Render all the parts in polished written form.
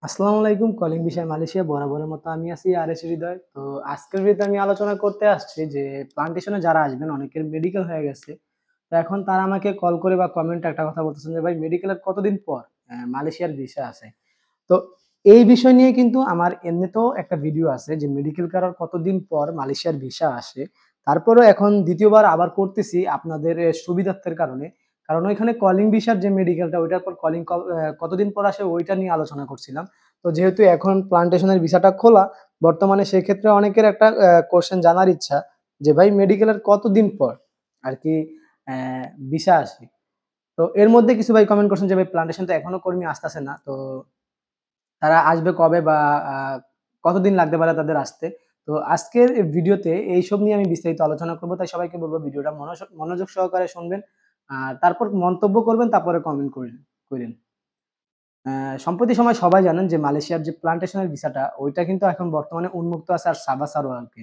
আসসালামু আলাইকুম। কলিং বিষয় মালয়েশিয়া বরাবরের মতো আমি আছি আরএস হৃদয়। তো আজকের ভিডিওতে আমি আলোচনা করতে আসছি যে প্লান্টেশনে যারা আসবেন অনেকের মেডিকেল হয়ে গেছে। তো এখন তারা আমাকে কল করে বা কমেন্টে একটা কথা বলতেছেন যে ভাই মেডিকেলের কতদিন পর মালয়েশিয়ার ভিসা আছে। তো এই বিষয় নিয়ে কিন্তু আমার এমনিতেও একটা ভিডিও আছে যে মেডিকেল করার কতদিন পর মালয়েশিয়ার ভিসা আসে। তারপরেও এখন ২য় বার আবার করতেছি আপনাদের সুবিধার্থের কারণে। কারণ ওইখানে কলিং ভিসার যে মেডিকেলটা ওইটার পর কলিং কতদিন পর আসে ওইটা নিয়ে আলোচনা করছিলাম। তো যেহেতু এখন প্লান্টেশনের ভিসাটা খোলা, বর্তমানে সেক্ষেত্রে অনেকের একটা কোয়েশ্চেন জানার ইচ্ছা যে ভাই মেডিকেলের কতদিন পর আরকি অ্যা ভিসা আসে? তো এর মধ্যে কিছু ভাই কমেন্ট করছেন যে ভাই প্লান্টেশন তো এখনো কর্মী আসতেছে না। তো তারা আসবে কবে বা আ কতদিন লাগতে পারে তাদের আসতে? তো আজকের ভিডিওতে এইসব নিয়ে আমি বিস্তারিত আলোচনা করব। তাই সবাইকে বলব ভিডিওটা মনোযোগ সহকারে শুনবেন। আর তারপর মন্তব্য করবেন, তারপরে কমেন্ট কইরেন। আ সম্প্রতি সময় সবাই জানেন যে মালয়েশিয়ার যে প্লান্টেশন এর ভিসাটা ওইটা কিন্তু এখন বর্তমানে উন্মুক্ত আছে আর সাবা সারোয়ারকে।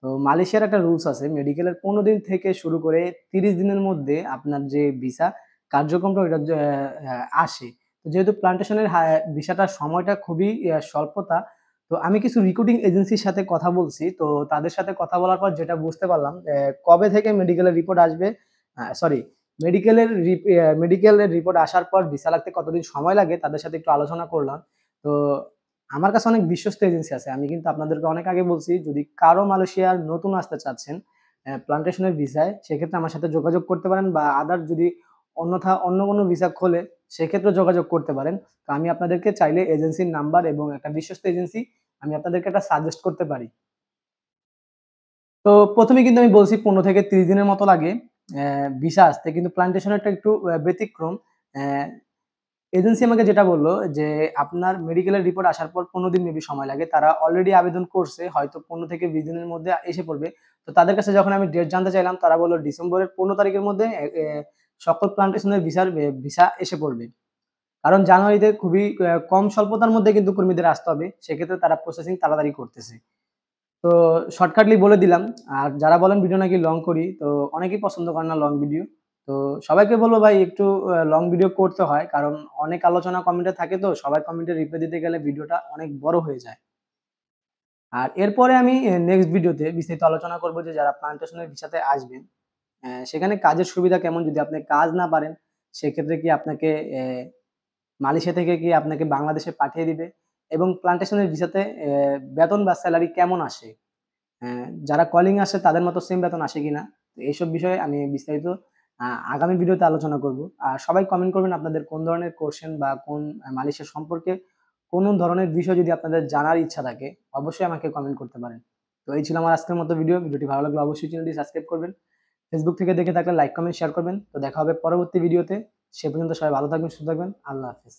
তো মালয়েশিয়ার একটা রুলস আছে মেডিকেলের ১৫ দিন থেকে শুরু করে ৩০ দিনের মধ্যে আপনার যে ভিসা কার্যক্রমটা ওইটা আসে। তো যেহেতু প্লান্টেশনের ভিসাটার সময়টা খুবই স্বল্পতা। তো আমি কিছু রিক্রুটিং এজেন্সির সাথে কথা বলছি। তো তাদের সাথে কথা বলার পর যেটা বুঝতে পারলাম কবে থেকে মেডিকেলের রিপোর্ট আসবে সরি মেডিকেলের রিপোর্ট আসার পর ভিসা লাগতে কতদিন সময় লাগে তাদের সাথে একটু আলোচনা করলাম। তো আমার কাছে অনেক বিশ্বস্ত এজেন্সি আছে। আমি কিন্তু আপনাদেরকে অনেক আগে বলছি যদি কারো মালয়েশিয়ার নতুন আসতে চাচ্ছেন প্লান্টেশন এর ভিসায় সেক্ষেত্রে আমার সাথে যোগাযোগ করতে পারেন বা যদি অন্যথা অন্য কোনো ভিসা খোলে সেক্ষেত্রেও যোগাযোগ করতে পারেন। তো আমি আপনাদেরকে চাইলে এজেন্সির নাম্বার এবং একটা বিশ্বস্ত এজেন্সি আমি আপনাদেরকে একটা সাজেস্ট করতে পারি। তো ১ম এ কিন্তু আমি বলছি ১৫ থেকে ৩০ দিনের মতো লাগে ভিসা আসতে। কিন্তু প্লান্টেশনেরটা একটু ব্যতিক্রম। অ্যা এজেন্সি আমাকে যেটা বলল যে, আপনার মেডিকেলের রিপোর্ট আসার পর ১৫ দিন মেবি সময় লাগে। তারা অলরেডি আবেদন করছে। হয়তো ১৫ থেকে ২০ দিনের মধ্যে এসে পড়বে। তো তাদের কাছে যখন আমি ডেট জানতে চাইলাম, তারা বলল ডিসেম্বরের ১৫ তারিখের মধ্যে এ এ সকল প্লান্টেশনের ভিসা এসে পড়বে। কারণ জানুয়ারিতে খুবই কম স্বল্পতার মধ্যে কিন্তু কর্মীদের আসতে হবে। সেক্ষেত্রে তারা প্রসেসিং তাড়াতাড়ি করতেছে। তো শর্টকাটলি বলে দিলাম। আর যারা বলেন ভিডিও নাকি লং করি, তো অনেকেই পছন্দ করে না লং ভিডিও। তো সবাইকে বলব ভাই একটু লং ভিডিও করতে হয়। কারণ অনেক আলোচনা কমেন্টে থাকে তো সবার কমেন্টে রিপ্লাই দিতে গেলে ভিডিওটা অনেক বড় হয়ে যায়। আর এরপরে আমি নেক্সট ভিডিওতে বিস্তারিত আলোচনা করব যে যারা প্লান্টেশন এর ভিসাতে আসবেন, সেখানে কাজের সুবিধা কেমন? যদি আপনি কাজ না পারেন সেক্ষেত্রে কি আপনাকে মালয়েশিয়া থেকে কি আপনাকে বাংলাদেশে পাঠিয়ে দিবে? এবং প্লান্টেশন এর ভিসাতে বেতন বা সেলারি কেমন আসে? যারা কলিং আসে তাদের মতো সেম বেতন আসে কিনা? তো এইসব বিষয়ে আমি বিস্তারিত আ আগামী ভিডিওতে আলোচনা করব। আর সবাই কমেন্ট করবেন আপনাদের কোন ধরনের কোয়েশ্চেন বা কোন মালয়েশিয়া সম্পর্কে কোন ধরনের বিষয় যদি আপনাদের জানার ইচ্ছা থাকে, অবশ্যই আমাকে কমেন্ট করতে পারেন। তো এই ছিল আমার আজকের মতো ভিডিও। ভিডিওটি ভালো লাগলে অবশ্যই চ্যানেলটি সাবস্ক্রাইব করবেন। ফেসবুক থেকে দেখে থাকলে লাইক, কমেন্ট, শেয়ার করবেন। তো দেখা হবে পরবর্তী ভিডিওতে। সে পর্যন্ত সবাই ভালো থাকবেন, সুস্থ থাকবেন। আল্লাহ হাফেজ।